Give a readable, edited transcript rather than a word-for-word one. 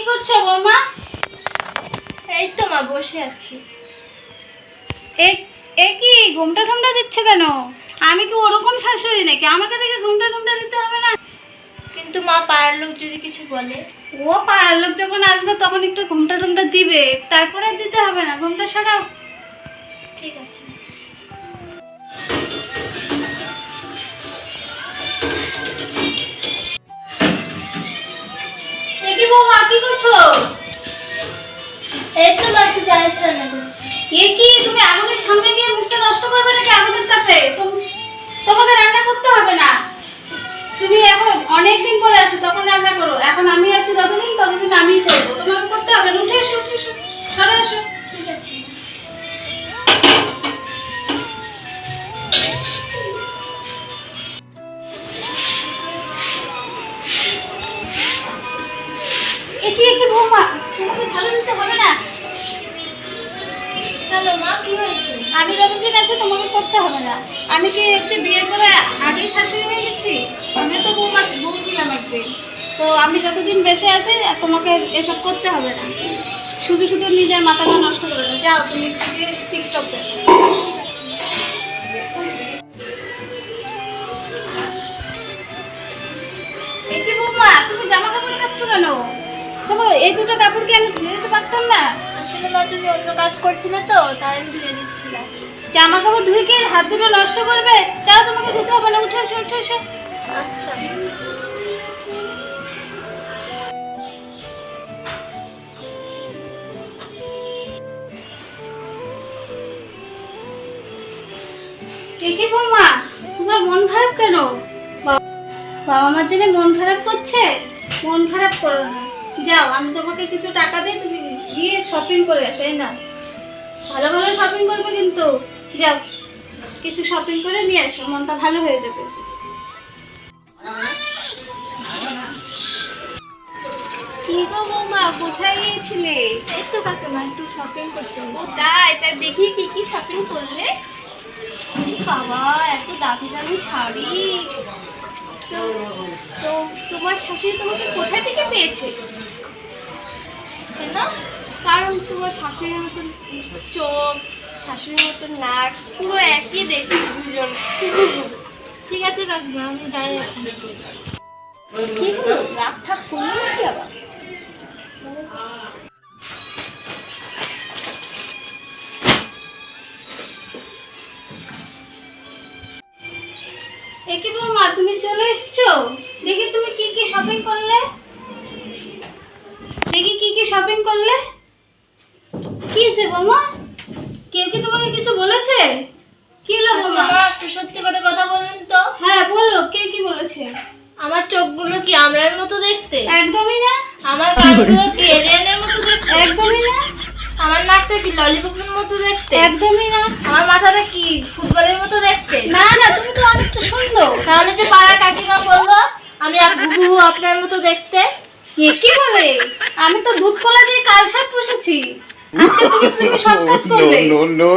করছো বৌমা? এই তো মা বসে আছি। কি ঘুমটা টুমটা দিচ্ছে কেন? আমি কি ওরকম শাশুড়ি নাকি? আমাকে দেখে ঘুমটা টুমটা দিতে হবে না? কিন্তু মা পাড়ার লোক যদি কিছু বলে? ও পাড়ার লোক যখন আসবে তখন একটু ঘুমটা টুমটা দিবে, তারপরে দিতে হবে না। ঘুমটা সরাও। ঠিক আছে। কি বৌমা কি করছো? এই তো মা একটু পায়েস রান্না করছি। কি তুমি আগুনের সামনে গিয়ে মুখটা নষ্ট করবে নাকি আগুনের তাপে? তোমাকে রান্না করতে হবে না। তুমি এখন অনেকদিন পরে আসো, তখন রান্না করো। এখন আমি আছি ততদিন আমিই করবো। তোমাকে করতে হবে না। উঠে এসো সরে এসো। ঠিক আছে। কি বৌমা, তোমাকে ঝাড়ু দিতে হবে না। চলো মা, কি হয়েছে? আমি যতদিন আছি তোমাকে করতে হবে না। আমি কি হচ্ছে বিয়ের পরে আগেই শাশুড়ি হয়ে গেছি? আমি তো বউ ছিলাম একদিন। তো আমি যতদিন বেঁচে আছি তোমাকে এসব করতে হবে না। শুধু শুধু নিজের মাথাটা নষ্ট করে না। যাও তুমি টিকটক দেখো। ঠিক আছে। কি বৌমা, তুমি জামা কাপড় কাচ্ছ কেন? তবে এই দুটো কাপড় কি আমি ধুয়ে দিতে পারতাম না? আসলে মা তুমি অন্য কাজ করছিলে তো, তাই আমি ধুয়ে দিচ্ছিলাম। জামা কাপড় ধুয়ে কি হাত দুটো নষ্ট করবে? যাও, তোমাকে ধুতে হবে না। উঠে এসো। আচ্ছা। কি বৌমা, তোমার মন খারাপ কেন? বাবা মার জন্য মন খারাপ করছে? মন খারাপ করো না। যাও, আমি তোমাকে কিছু টাকা দিই, তুমি গিয়ে শপিং করে আসো। এই না, ভালো ভালো শপিং করবে কিন্তু। যাও, কিছু শপিং করে নিয়ে আসো, মনটা ভালো হয়ে যাবে। কি গো বৌমা, কোথায় গিয়েছিলে? এই তো কাকিমা, একটু শপিং করতে। তাই দেখি কি কি শপিং করলে। বাবা, এত দামি দামি শাড়ি। তো তো তোমার শাশুড়ি তোমাকে কোথায় থেকে পেয়েছে? কেন? কারণ তোমার শাশুড়ির মতন চোখ, শাশুড়ির মতন নাক, পুরো একই দেখতে দুজন। ঠিক আছে কাকিমা, আমি যাই এখন। কি হলো, রাগ ঠাক করলো নাকি আবার? কি বৌমা, তুমি চলে এসছো? দেখি তুমি কি কি শপিং করলে। কি হয়েছে বৌমা? কেউ কি তোমাকে কিছু বলেছে? কি হলো আচ্ছা বৌমা? মা, একটু সত্যি করে কথা বলুন তো। হ্যাঁ বলো, কে কি বলেছে? আমার চোখগুলো কি আমরার মতো দেখতে? একদমই না। আমার কানগুলো কি এলিয়েনের মতো দেখতে? একদমই না। আমার নাকটা কি ললিপপের মতো দেখতে? একদমই না। আমার মাথাটা কি ফুটবলের মতো দেখতে? না, তুমি তো অনেকটা সুন্দর। তাহলে যে পাড়ার কাকিমা বললো আমি হুবহু আপনার মতো দেখতে। কি বলে? আমি তো দুধ কলা দিয়ে কাল সাপ পুষেছি। আজকে তুমি সব কাজ করবে। no.